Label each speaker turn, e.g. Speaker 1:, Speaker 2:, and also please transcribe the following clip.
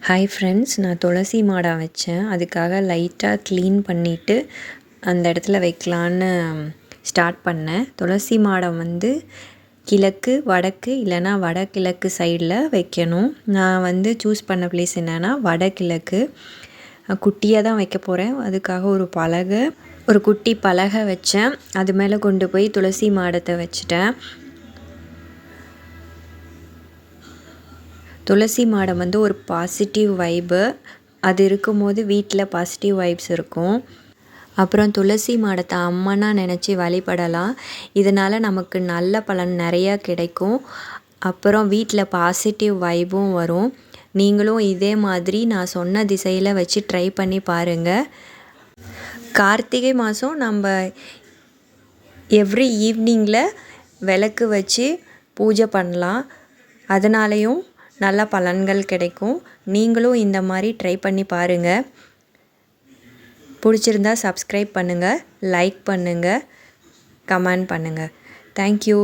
Speaker 1: Hi friends, நான் துளசி மாடம் வச்சேன். அதுக்காக லைட்டாக க்ளீன் பண்ணிவிட்டு அந்த இடத்துல வைக்கலான்னு ஸ்டார்ட் பண்ணேன். துளசி மாடம் வந்து கிழக்கு, வடக்கு இல்லைனா வடகிழக்கு சைடில் வைக்கணும். நான் சூஸ் பண்ண ப்ளேஸ் என்னென்னா வடகிழக்கு. குட்டியாக தான் வைக்க போகிறேன். அதுக்காக ஒரு குட்டி பலகை வச்சேன். அது மேலே கொண்டு போய் துளசி மாடத்தை வச்சுட்டேன். துளசி மாடம் ஒரு பாசிட்டிவ் வைப்பு. அது இருக்கும்போது வீட்டில் பாசிட்டிவ் வைப்ஸ் இருக்கும். அப்புறம் துளசி மாடத்தை அம்மனாக நினச்சி வழிபடலாம். இதனால் நமக்கு நல்ல பலன் நிறையா கிடைக்கும். அப்புறம் வீட்டில் பாசிட்டிவ் வைப்பும் வரும். நீங்களும் இதே மாதிரி நான் சொன்ன திசையில் வச்சு ட்ரை பண்ணி பாருங்கள். கார்த்திகை மாதம் நம்ம எவ்ரி ஈவினிங்கில் விளக்கு வச்சு பூஜை பண்ணலாம். அதனாலேயும் நல்ல பலன்கள் கிடைக்கும். நீங்களும் இந்த மாதிரி ட்ரை பண்ணி பாருங்கள். பிடிச்சிருந்தா சப்ஸ்கிரைப் பண்ணுங்கள், லைக் பண்ணுங்கள், கமெண்ட் பண்ணுங்கள். தேங்க்யூ.